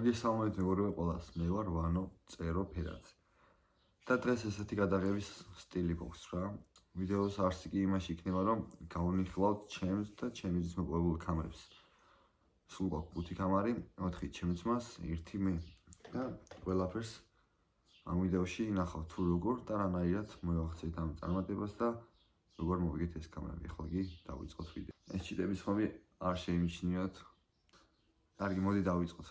მოგესალმებით მეგობრებო ყველას. მე ვარ ვანო წერო ფერაძე. და დღეს ესეთი გადაღების სტილი გვაქვს რა. ვიდეოს არსი კი იმაში იქნება, რომ გავუნიხილავთ ჩემს და ჩემი ძმის მოპოვებული კამერებს. სულ გვაქვს 5 კამარი, 4 ჩემი ძმას, 1 მე. და ყველაფერს ამ ვიდეოში ნახავთ თუ როგორ და რანაირად მოევახცეთ ამ წარმატებას და როგორ მოვიგეთ ეს კამერები. ახლა კი დავიწყოთ ვიდეო. ეს ჩიტების ხმები არ შეიმჩნიოთ. კარგი, მოდი დავიწყოთ.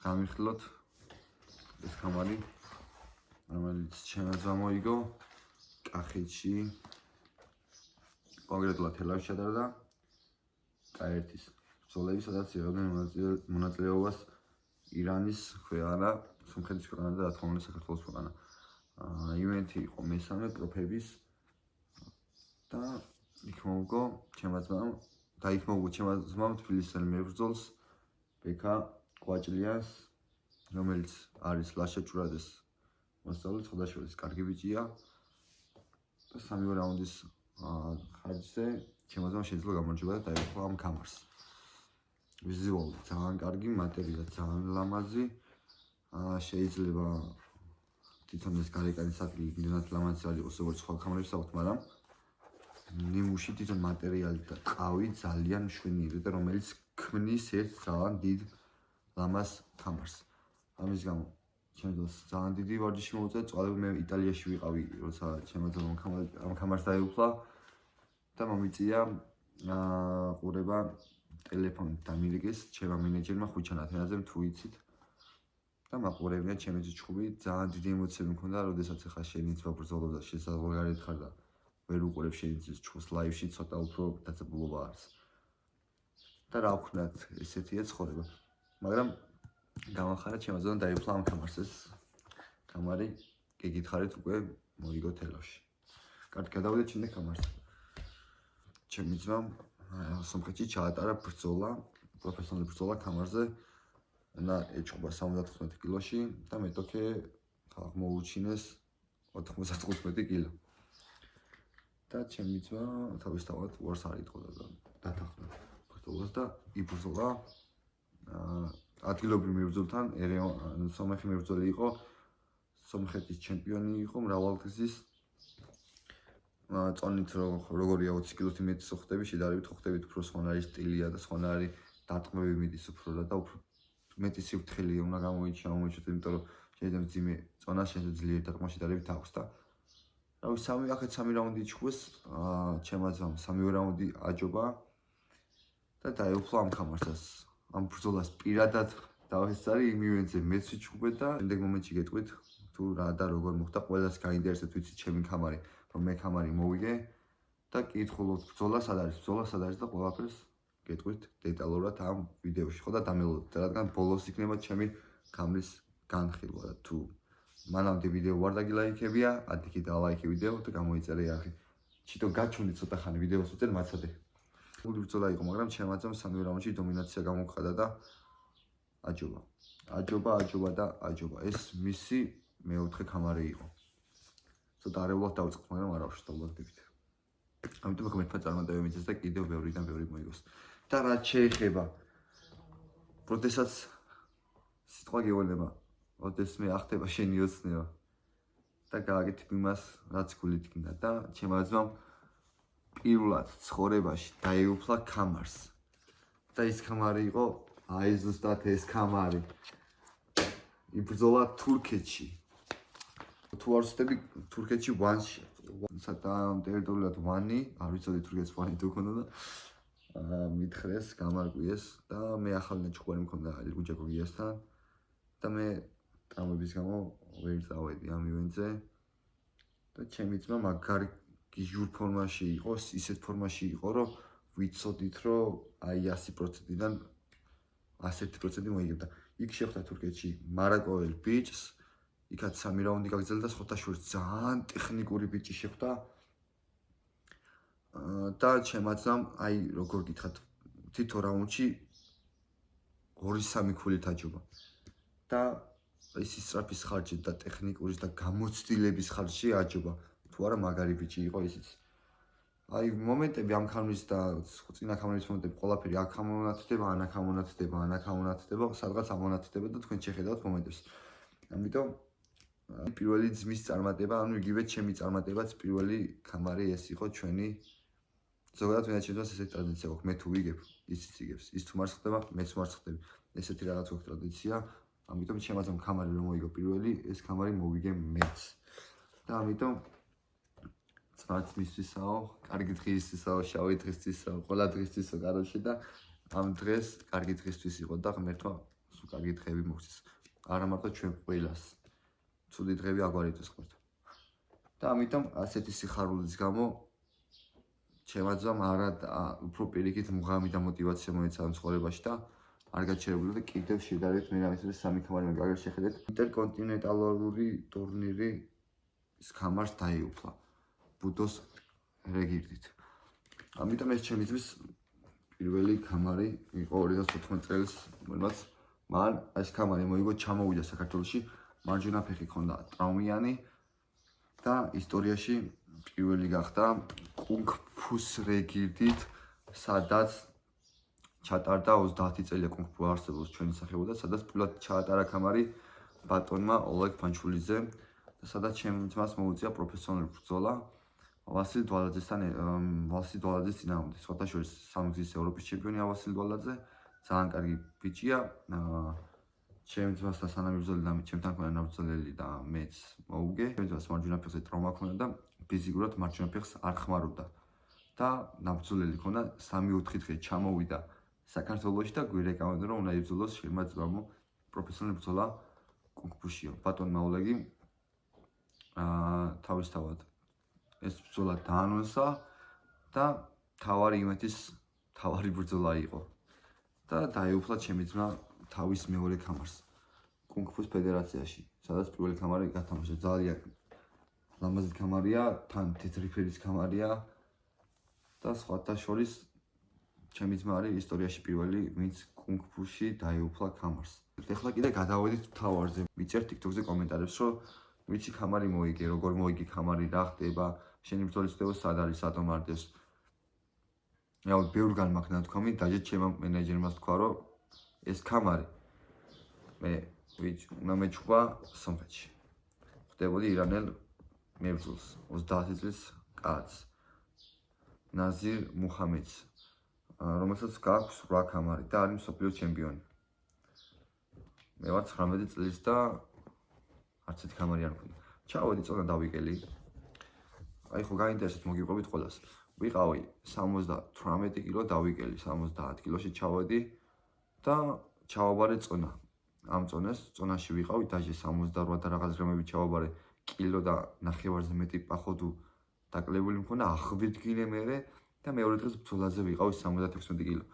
გამიხილოთ ეს კამარი, რომელიც ჩემს ამოიგო კახეთში, კონკრეტულად თელავში ჩატარდა K1-ის ბრძოლები, სადაც იღებდნენ მონაწილეობას ირანის ქვეყანა, სომხეთის ქვეყანა და რა თქმა უნდა საქართველოს ქვეყანა. ივენთი იყო მესამე პროფების და იქ მოვგო ჩემს ძმამ და იქ მოვგო ჩემს ძმამ თბილისელი მებრძოლს ბექა კვაჭლიანს, რომელიც არის ლაშა ჭურაძეს მოსწავლე, ხოდაშორის კარგი ბიჭია და სამივე რაუნდის ხარჯზე ჩემს ძმამ შეიძლება გამარჯვება და დაეუფლა ამ კამარს. ვიზუალი ძალიან კარგი, მატერია ძალიან ლამაზი. შეიძლება თვითონ ეს გარეკანის ადგილი იმდენად ლამაზი არ იყოს, როგორც სხვა კამერებს აქვთ, მაგრამ ნიმუში თვითონ მატერიალი და ტყავი ძალიან მშვენიერი და რომელიც ქმნის ერთ ძალიან დიდ ლამაზ კამარს. ამის გამო ჩემს ძალიან დიდი ვარჯიში მოუწია. წვალები მე იტალიაში ვიყავი, როცა ჩემს ამ კამარს დაეუფლა და მომიწია ყურება ტელეფონით დამირიგეს ჩემმა მენეჯერმა ხვიჩან ათენაზე თუ იცით და მაყურებია ჩემი ჭუჭხუბი. ძალიან დიდი ემოციები მქონდა, როდესაც ახლა შენი ძმა ბრძოლობს და შესაძლებლად ხარ და ვერ უყურებ შენი ჭუჭხუბს ლაივში, ცოტა უფრო დაძაბულობა არის. და რა ვქნათ, ესეთია ცხოვრება. მაგრამ გამახარა ჩემს ძმამ დაიფლა ამ კამარს. ეს კამარი გეკითხარით უკვე მოიგო თელავში. კარგი, გადავიდეთ შემდეგ კამარს. ჩემი ძმამ სომხეთში ჩაატარა ბრძოლა, პროფესიონალი ბრძოლა კამარზე. და ეჭობა 75 კილოში და მეტოქე აღმოუჩინეს 95 კილო. და ჩემი ძმა თავისთავად უარს არ იტყოდა და დათანხმდა ბრძოლას და იბრძოლა ადგილობრივ მებრძოლთან. სომეხი მებრძოლი იყო, სომხეთის ჩემპიონი იყო მრავალგზის წონით როგორია 20 კილოთი მეტი ხდები, შედარებით ხდებით უფრო სხვანაირი სტილია და სხვანაირი დარტყმები მიდის უფრო და უფრო მეტი სიფრთხილე უნდა გამოიჩინოთ, იმიტომ რომ შეიძლება მძიმე წონა შეიძლება ძლიერი დარტყმა შედარებით აქვს და რავი, სამი რაუნდი იჩხუბეს, ჩემს ძმამ სამივე რაუნდი აჯობა და დაეუფლა ამ კამარს. ამ ბრძოლას პირადად დავესწარი იმ ივენთზე მეც ვიჩხუბე და შემდეგ მომენტში გეტყვით თუ რა და როგორ მოხდა. ყველას გაინტერესებს ვიცით ჩემი კამარი, რომ მე კამარი მოვიგე და კითხულობთ ბრძოლა სად არის და ყველაფერს გეტყვით დეტალურად ამ ვიდეოში. ხო და დამელოდეთ, რადგან ბოლოს იქნება ჩემი კამრის განხილვა და თუ მანამდე ვიდეო ვარ დაგილაიქებია, ადიქი დალაიქე ვიდეო და გამოიწერე არხი. ჩიტო გაჩვენე ცოტა ხანი ვიდეოს უწერ მაცადე. გული ბრძოლა იყო, მაგრამ ჩემს ძმამ სამივე რაუნდში დომინაცია გამოვხადა და აჯობა და აჯობა. ეს მისი მეოთხე კამარი იყო. ცოტა არეულად დავიწყოთ, მაგრამ არ ავშთობდებით. ამიტომ ღმერთმა წარმატება მიწეს და კიდევ ბევრიდან ბევრი მოიგოს. და რაც შეეხება როდესაც სიტყვა გეუბნება, როდესაც მე ახტება შენი ოცნება და გააკეთებ იმას, რაც გულით გინდა და ჩემს ძმამ პირველად ცხოვრებაში დაეუფლა კამარს. და ეს კამარი იყო, აი ზუსტად ეს კამარი. იბრძოლა თურქეთში. თუ არ ვცდები, თურქეთში ვანში. სათამ ტერიტორიულად ვანი, არ ვიცოდი თურქეთს ვანი თუ ქონდა და მითხრეს, გამარკვიეს და მე ახალი ჭუხური მქონდა ლიგუჯა გოგიასთან და მე ტრამვების გამო ვერ წავედი ამ ივენთზე და ჩემი ძმა მაგარი გიჟურ ფორმაში იყო, ისეთ ფორმაში იყო, რომ ვიცოდით, რომ აი 100%-დან 101% მოიგებდა. იქ შეხვდა თურქეთში მარაკოელ ბიჭს, იქაც 3 რაუნდი გაგრძელდა და ხოთაშორის ძალიან ტექნიკური ბიჭი შეხვდა და ჩემს ძმამ აი როგორ გითხრათ, თითო რაუნდში 2-3 ქულით აჯობა. და ის ისტრაფის ხარჯი და ტექნიკური და გამოცდილების ხარჯი აჯობა. თუ არა მაგარი ბიჭი იყო ისიც. აი მომენტები ამ ქამრის და წინა ქამრის მომენტები ყველაფერი აქ ამონათდება, ან აქ ამონათდება, ან აქ ამონათდება, სადღაც ამონათდება და თქვენ შეხედავთ მომენტებს. ამიტომ პირველი ძმის წარმატება, ანუ იგივე ჩემი წარმატებაც პირველი ქამარი ეს იყო ჩვენი ზოგადად მე ჩემთვის ესეთი ტრადიცია გვაქვს, მე თუ ვიგებ, ისიც იგებს, ის თუ მარს ხდება, მეც მარს ხდები. ესეთი რაღაც გვაქვს ტრადიცია, ამიტომ შემაძამ ქამარი რომ მოიგო პირველი, ეს ქამარი მოვიგე მეც. და ამიტომ ძმაც მისთვისაო, კარგი დღისთვისაო, შავი დღისთვისაო, ყველა დღისთვისო კაროში და ამ დღეს კარგი დღისთვის იყო და ღმერთმა სულ კარგი დღეები მოგცეს. არა მარტო ჩვენ ყველას. ცუდი დღეები აგვარიტოს ღმერთმა. და ამიტომ ასეთი სიხარულის გამო ჩემაძამ არა უფრო პირიქით მუღამი და мотиваცია მოეცა ამ ცხოვრებაში და არ გაჩერებულა და კიდევ შედარებით მე რამის სამი ქამარი მაგალითად შეხედეთ ინტერკონტინენტალური ტურნირი ის ქამარს დაიუფლა ბუდოს რეგირდით. ამიტომ ეს ჩემი ძმის პირველი ქამარი იყო 2014 წელს, რომელმაც მან ეს ქამარი მოიგო, ჩამოვიდა საქართველოში, მარჯვენა ფეხი ჰქონდა ტრავმიანი და ისტორიაში პირველი გახდა კუნგ-ფუს რეგირდით, სადაც ჩატარდა 30 წელია კუნგ-ფუ არსებობს ჩვენი სახელობა და სადაც პირველად ჩაატარა ქამარი ბატონმა ოლეგ ფანჩულიძემ და სადაც ჩემს ძმას მოუწია პროფესიონალური ბრძოლა ვასილ დვალაძესთან, ვასილ დვალაძის წინააღმდეგ. სხვათაშორის სამგზის ევროპის ჩემპიონია ვასილ დვალაძე, ძალიან კარგი ბიჭია. ჩემს ძმასთან სანამ იბრძოლა და ჩემთან ქონა ნაბრძოლელი და მეც მოუგე. ჩემს ძმას მარჯვენა ფეხზე ტრავმა ჰქონდა და ფიზიკურად მარჯვენა ფეხს არ ხმარობდა. და ნაბრძოლელი ქონა 3-4 დღე ჩამოვიდა საქართველოში და გვირეკავდა რომ უნდა იბრძოლოს შვილმა ძმამ პროფესიონალური ბრძოლა კუნგ-ფუშიო. ბატონმა ოლეგი თავისთავად ეს ბრძოლა დაანონსა და თავარი იმეთის თავარი ბრძოლა იყო. და დაეუფლა ჩემი ძმა თავის მეორე ქამარს კუნგ-ფუს ფედერაციაში, სადაც პირველი ქამარი გათამაშა. ძალიან ლამაზი ქამარია, თან თეთრი ფერის ქამარია და სხვათა შორის ჩემი ძმა არის ისტორიაში პირველი, ვინც კუნგ-ფუში დაეუფლა ქამარს. ეხლა კიდე გადავედით თავარზე. ვიწერ TikTok-ზე კომენტარებს, რომ ვიცი ქამარი მოიგე, როგორ მოიგე ქამარი, რა ხდება, შენი ბრძოლის ხდება სად არის, სათომ არდეს. რავი, ბევრგან მაქვს ნათქვამი, დაჟე ჩემმა მენეჯერმა თქვა, რომ ეს ქამარი მე უნდა მეჩხვა სომხეთში. ხდებოდი ირანელ მებრძოლს, 30 წლის კაცს, ნაზირ მუჰამედს, რომელსაც გაქვს 8 ქამარი და არის მსოფლიო ჩემპიონი. მე ვარ 19 წლის და არც ერთი ქამარი არ მქონდა. ჩავედი წონა დავიკელი. აი ხო გაინტერესებს მოგიყვებით ყველას. ვიყავი 78 კილო დავიკელი 70 კილოში ჩავედი და ჩავაბარე წონა. ამ წონაში ვიყავი დაჟე 78 და რაღაც გრამები ჩავაბარე კილო და ნახევარზე მეტი პახოდუ დაკლებული მქონდა, აღვიდგინე მერე და მეორე დღეს ბრძოლაზე ვიყავი 76 კილო.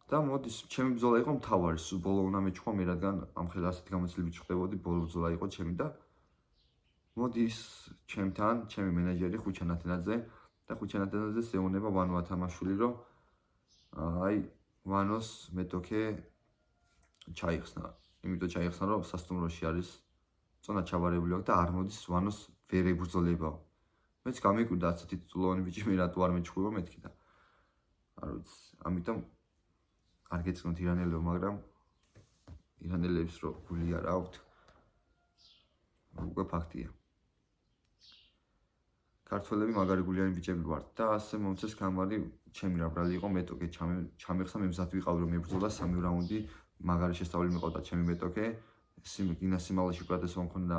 და მოდის ჩემი ბრძოლა იყო მთავარი, სულ ბოლო უნდა მეჩხვა მე, რადგან ამ ხელა ასეთი გამოცდილებით შეხდებოდი, ბოლო ბრძოლა იყო ჩემი და მოდის ჩემთან ჩემი მენეჯერი ხუჩან ათენაძე და ხუჩან ათენაძეს ეუბნება ვანო ათამაშვილი, რომ აი ვანოს მეტოქე ჩაიხსნა. იმიტომ ჩაიხსნა, რომ სასტუმროში არის წონა ჩავარებული აქვს და არ მოდის ვანოს ვერ ებრძოლებაო. მეც გამიკვირდა ასეთი ტიტულოვანი ბიჭი მე რატო არ მეჩხუბო მეთქი და არ ვიცი. ამიტომ არ გეცნოთ ირანელებო, მაგრამ ირანელებს რო გული არ აქვთ, უკვე ფაქტია. ქართველები მაგარი გულიანი ბიჭები ვართ და ასე მომწეს ქამარი ჩემი რა ბრალი იყო მეტოქე ჩამიხსნა მე მზად ვიყავი რომ მებრძოლა 3 რაუნდი მაგარი შესწავლილი მიყავდა ჩემი მეტოქე გინა სიმაღლეში უპირატესობა მქონდა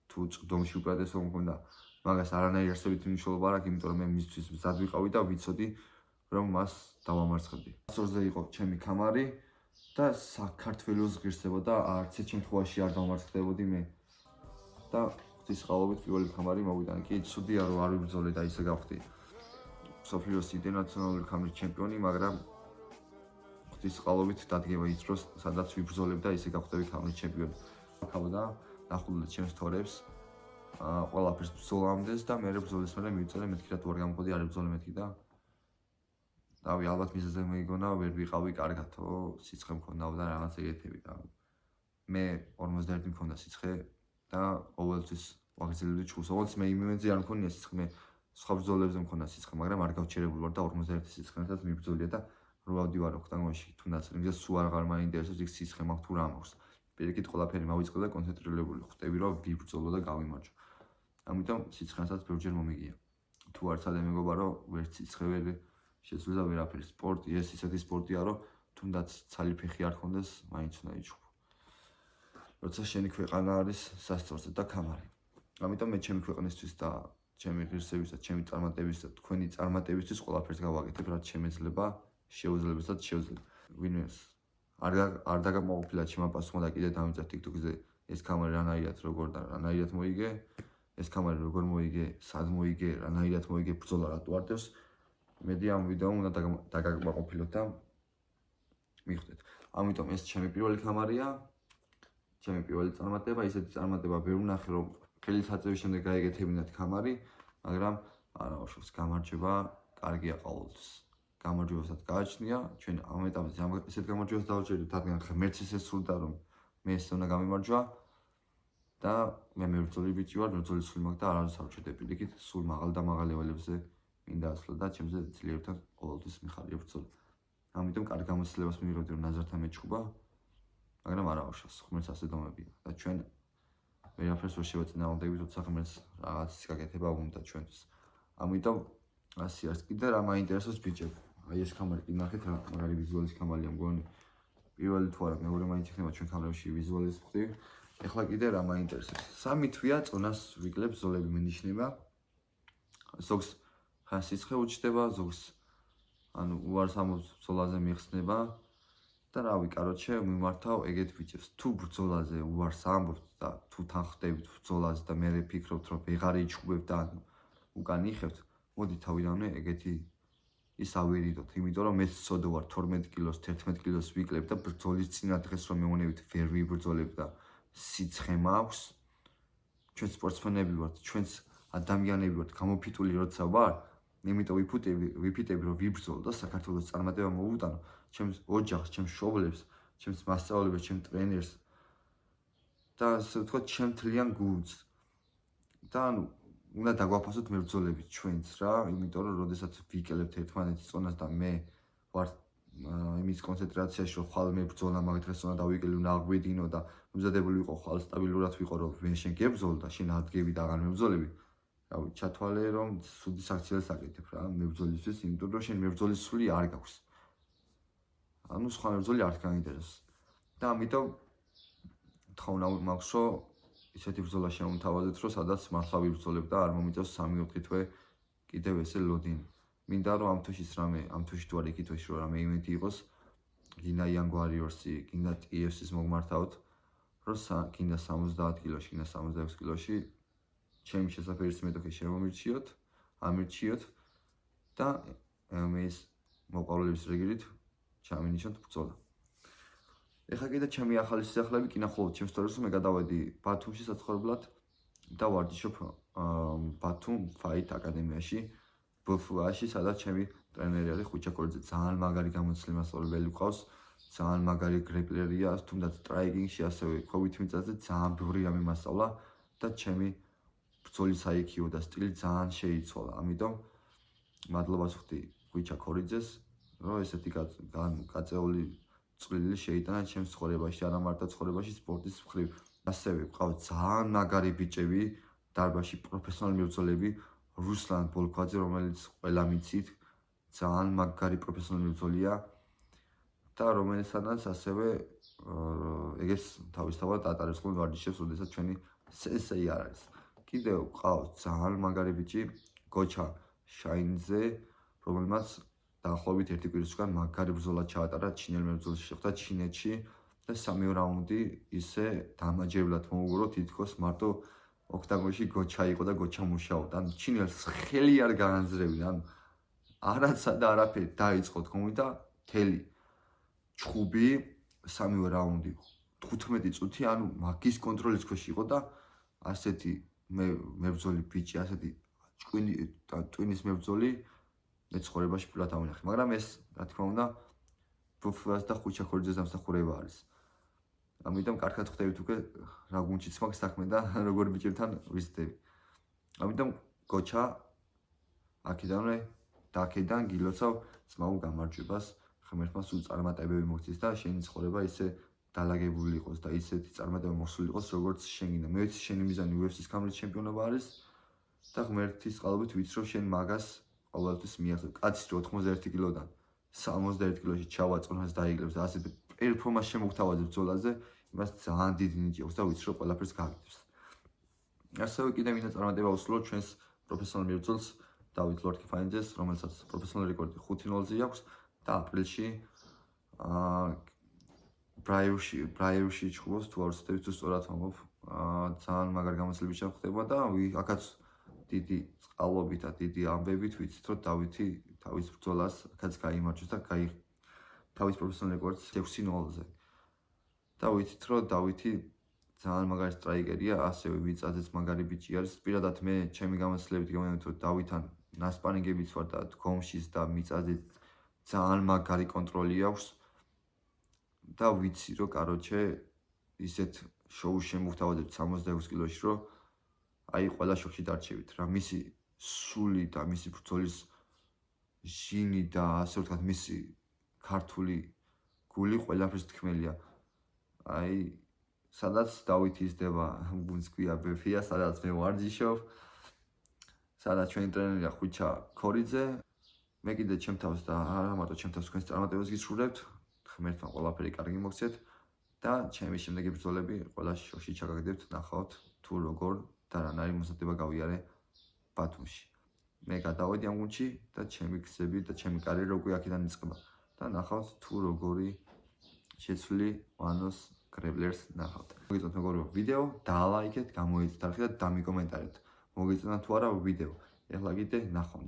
თუ წდომში უპირატესობა მქონდა მაგას არანაირი არსებითი მნიშვნელობა არ აქვს, იმიტომ რომ მე მისთვის მზად ვიყავი და ვიცოდი რომ მას დავამარცხებდი. ასორზე იყო ჩემი ქამარი და საქართველოს ღირსებოდა, არც ერთ შემთხვევაში არ დავამარცხდებოდი მე და ღვთისმშობლობით პირველი ქამარი მოვიდა. კი ცუდია რომ არ ვიბრძოლე და ისე გავხდი მსოფლიოს ინტერნაციონალური ქამრის ჩემპიონი, მაგრამ ღვთისმშობლობით დადგება ის დროს, სადაც ვიბრძოლებ და ისე გავხდები ქამრის ჩემპიონი. ხავდა ნახულობთ ჩემს თორებს ყველაფერს ბრძოლამდეს და მე ბრძოლის მერე მივიწელე მეთქი რა თუ არ გამოვხდი არ იბრძოლე მეთქი და დავი ალბათ მიზეზზე მოიგონა ვერ ვიყავი კარგათო სიცხე მქონდაო და რაღაც ეგეთები და მე 51 მქონდა სიცხე და ყოველთვის ვაგრძელებდი ჩხუბს. ოღონდ მე იმ მომენტზე არ მქონია სიცხე, მე სხვა ბრძოლებზე მქონდა სიცხე, მაგრამ არ გავჩერებული ვარ და 51 სიცხენათაც მიბრძოლია და რო ავდივარ ოქტაგონში, თუნდაც იმის სულ აღარ მაინტერესებს იქ სიცხე მაქვს თუ რა მაქვს. პირიქით ყველაფერი მავიწყე და კონცენტრირებული ხვდები რომ ვიბრძოლო და გავიმარჯვო. ამიტომ სიცხენათაც ბევრჯერ მომიგია. თუ არც ადე მეგობრებო, რომ ვერც სიცხე ვერ შეცვლა ვერაფერი. სპორტი ეს ისეთი სპორტია, რომ თუნდაც ცალი ფეხი არ ქონდეს, მაინც უნდა იჭრო. როცა შენი ქვეყანა არის სასწორზე და ქამარი. ამიტომ მე ჩემი ქვეყნისთვის და ჩემი ღირსების და ჩემი წარმატების და თქვენი წარმატებისთვის ყველაფერს გავაკეთებ, რაც შემეძლება, შეუძლებელსაც შეუძლია. ვინმეს არ დაგამოყოფილა ჩემმა პასუხმა და კიდე დამიწევ TikTok-ზე ეს კამერა რანაირად როგორ და რანაირად მოიგე, ეს კამერა როგორ მოიგე, სად მოიგე, რანაირად მოიგე, ბრძოლა რატო არტევს. მედი ამ ვიდეომ უნდა დაგამოყოფილოთ და მიხვდეთ. ამიტომ ეს ჩემი პირველი კამერაა, ჩემი პირველი წარმატება, ისეთი წარმატება ვერ ვნახე, რომ ხელისაწევის შემდეგ გაიგეთებინათ კამარი, მაგრამ არა უშავს გამარჯვება, კარგია ყოველთვის. გამარჯვებასაც გააჩნია, ჩვენ ამ ეტაპზე ესეთ გამარჯვებას დავჭერდით, რადგან ღმერთს ესე სურდა, რომ მე ესე უნდა გამიმარჯვა და მე მებრძოლი ბიჭი ვარ, მებრძოლის სული მაქვს და არავის არ ვჭირდება პირიქით, სულ მაღალ და მაღალ ლეველებზე მინდა ასვლა და ჩემზე ძლიერთან ყოველთვის მიხარია ბრძოლა. ამიტომ კარგ გამოცდილებას მივიღებდი, რომ ნაზართან მეჩხუბა, მაგრამ არა უშავს, ღმერთს ასე დომებია და ჩვენ ვერაფერს ვერ შევაწინააღმდეგებით, როცა ღმერთს რაღაცის გაკეთება უნდა ჩვენთვის. ამიტომ ასე არის. კიდე რა მაინტერესებს ბიჭები? აი ეს კამერა კი ნახეთ რა მაგარი ვიზუალის კამერაა მგონი. პირველი თუ არა, მეორე მაინც იქნება ჩვენ კამერებში ვიზუალის ხდი. ეხლა კიდე რა მაინტერესებს? 3 თვეა წონას ვიკლებ ზოლები მენიშნება. ზოგს ხან სიცხე უჩდება, ზოგს ანუ უარსამოს ბრძოლაზე მიხსნება და რავი, კაროჩე მიმართავ ეგეთ ბიჭებს. თუ ბრძოლაზე უარს ამბობთ და თუ თან ხდებით ბრძოლაზე და მე ვფიქრობთ რომ ვეღარ იჩხუბებთ და უკან იხევთ, მოდი თავიდანვე ეგეთი ის ავირიდოთ, იმიტომ რომ მე სცოდო ვარ 12 კილოს, 11 კილოს ვიკლებ და ბრძოლის წინა დღეს რომ მეუნებით ვერ ვიბრძოლებ და სიცხე მაქვს. ჩვენ სპორტსმენები ვართ, ჩვენს ადამიანები ვართ, გამოფიტული როცა ვარ, იმიტომ ვიფიტები რომ ვიბრძოლო და საქართველოს წარმატება მოვუტანო, ჩემს ოჯახს, ჩემს მშობლებს, ჩემს მასწავლებელს, ჩემს ტრენერს და ასე ვთქვათ, ჩემ მთლიან გუნდს. და ანუ უნდა დაგვაფასოთ მებრძოლებით ჩვენც რა, იმიტომ რომ როდესაც ვიკლებთ ერთმანეთის წონას და მე ვარ იმის კონცენტრაციაში, რომ ხვალ მებრძოლა, მაგ დღეს უნდა დავიკლე, უნდა აღვედინო და მომზადებული ვიყო, ხვალ სტაბილურად ვიყო, რომ მე შენ გებრძოლ და შენ ადგები და აღარ მებრძოლები. რავი, ჩათვალე რომ სუდის აქციელს აკეთებ რა, მებრძოლისთვის, იმიტომ რომ შენ მებრძოლის სული არ გაქვს. ანუ სხვა მებრძოლი არ გაინტერესებს. და ამიტომ თხოვნა მაქვს, რომ ისეთი ბრძოლა შემომთავაზეთ, რომ სადაც მართლა ვიბრძოლებ და არ მომიწევს 3-4 თვე კიდევ ესე ლოდინი. მინდა რომ ამ თვეში რამე, ამ თვეში თუ არ იქ თვეში რომ რამე ივენთი იყოს, გინდა Young Warriors-ი, გინდა TFC-ს მოგმართავთ, რომ გინდა 70 კილოში, გინდა 76 კილოში, ჩემი შესაძლებლის მეტოქი შემომირჩიოთ, ამირჩიოთ და მე ის მოყავლების რეგირით ჩამინიშოთ ბრძოლა. ეხლა კიდე ჩემი ახალი სიახლეები კი ნახულობთ ჩემს სტორიებს, რომ მე გადავედი ბათუმში საცხოვრებლად და ვარჯიშობ ბათუმ ფაით აკადემიაში, BFA-ში, სადაც ჩემი ტრენერი არის ხუჩა კორძე, ძალიან მაგარი გამოცდილი მასწავლებელი ყავს, ძალიან მაგარი გრეპლერია, თუნდაც ტრაიკინგში ასევე COVID მიწაზე ძალიან ბევრი რამე მასწავლა და ჩემი ბრძოლის IQ და სტილი ძალიან შეიცვალა. ამიტომ მადლობას ვხდი ხუჩა კორიძეს, რომ ესეთი გაწეული წვლილი შეიტანა ჩემს ცხოვრებაში, არა მარტო ცხოვრებაში, სპორტის მხრივ. ასევე ყავს ძალიან მაგარი ბიჭები დარბაზში, პროფესიონალი მებრძოლები, რუსლან ბოლქვაძე, რომელიც ყველა მიცით, ძალიან მაგარი პროფესიონალი მებრძოლია და რომელსაც ასევე ეგეც თავისთავად ატარებს ხოლმე ვარჯიშებს, როდესაც ჩვენი სენსეი არ არის. კიდევ ყავს ძალიან მაგარი ბიჭი, გოჩა შაინძე, რომელმაც დაახლოებით 1 კვირის უკან მაგარი ბრძოლა ჩაატარა ჩინელ მებრძოლს შეხვდა ჩინეთში და 3 რაუნდი ისე დამაჯერებლად მოუგრო, თითქოს მარტო ოქტაგონში გოჩა იყო და გოჩა მუშაობდა. ანუ ჩინელს ხელი არ გაანზრევია, ანუ არაცა და არაფერი დაიწყო თქომი და თელი ჩხუბი 3 რაუნდი 15 წუთი, ანუ მაგის კონტროლის ქვეშ იყო და ასეთი მებრძოლი ბიჭი, ასეთი ტვინის მებრძოლი მე ცხოვრებაში პირველად ავინახე, მაგრამ ეს რა თქმა უნდა BFA-ს და ხუჩა კორძეს დამსახურება არის. ამიტომ კარგად ხვდებით უკვე რა გუნჩიც მაქვს საქმე და როგორ ბიჭებთან ვიზრდები. ამიტომ გოჩა აქედან გილოცავ ძმაულ გამარჯვებას, ღმერთმა სულ წარმატებები მოგცეს და შენი ცხოვრება ისე დალაგებული იყოს და ისეთი წარმატება მოსული იყოს, როგორც შენ გინდა. მე ვიცი შენი მიზანი UFC-ს გამრით ჩემპიონობა არის და ღმერთის წყალობით ვიცი რომ შენ მაგას ყოველთვის მიაღწევ. კაცი რო 81 კილოდან 61 კილოში ჩავაწონას დაიგლებს და ასე პერფორმანს შემოგთავაზებ ბრძოლაზე, იმას ძალიან დიდი ნიჭი აქვს და ვიცი რომ ყველაფერს გაგიდებს. ასევე კიდევ მინდა წარმატება უსრულოთ ჩვენს პროფესიონალ მებრძოლს დავით ლორკიფაინძეს, რომელსაც პროფესიონალური რეკორდი 5-0-ზე აქვს და აპრილში ბრაიურში ჩხუბობს თუ არ ვცდები თუ სწორად ვამბობ. ძალიან მაგარი გამოცდილების შეხვდება და აქაც დიდი წყალობით და დიდი ამბებით ვიცით რომ დავითი თავის ბრძოლას აქაც გაიმარჯვებს და თავის პროფესიონალ რეკორდს 6-0-ზე. და ვიცით რომ დავითი ძალიან მაგარი სტრაიკერია, ასევე მიწაზეც მაგარი ბიჭი არის. პირადად მე ჩემი გამოცდილებით გამოვიდეთ რომ დავითთან ნასპარინგებიც ვარ და დგომშიც და მიწაზეც ძალიან მაგარი კონტროლი აქვს. და ვიცი რომ კაროჩე ისეთ შოუს შემოვთავაზებ 66 კილოში რომ აი ყველა შოქში დარჩებით რა. მისი სული და მისი ბრძოლის ჟინი და ასე ვთქვათ მისი ქართული გული ყველაფერს თქმელია. აი სადაც დავითი ისდება გუნდს ქვია ბეფია, სადაც მე ვარჯიშობ, სადაც ჩვენი ტრენერია ხვიჩა ქორიძე. მე კიდე ჩემ თავს და არა მარტო ჩემ თავს თქვენს წარმატებას გისურვებთ. ღმერთმა ყველაფერი კარგი მოგცეთ და ჩემი შემდეგი ბრძოლები ყველა შოუში ჩაგაგდებთ, ნახავთ თუ როგორ და რანაირი მოსადება გავიარე ბათუმში. მე გადავედი ამ გუნდში და ჩემი გზები და ჩემი კარიერა უკვე აქედან იწყება და ნახავთ თუ როგორი შეცვლილი ვანოს კრებლერს ნახავთ. მოგიწონთ მეგობრებო ვიდეო, დაალაიქეთ, გამოიწვიეთ არხი და დამიკომენტარეთ. მოგიწონა თუ არა ვიდეო. ეხლა კიდე ნახვამდის.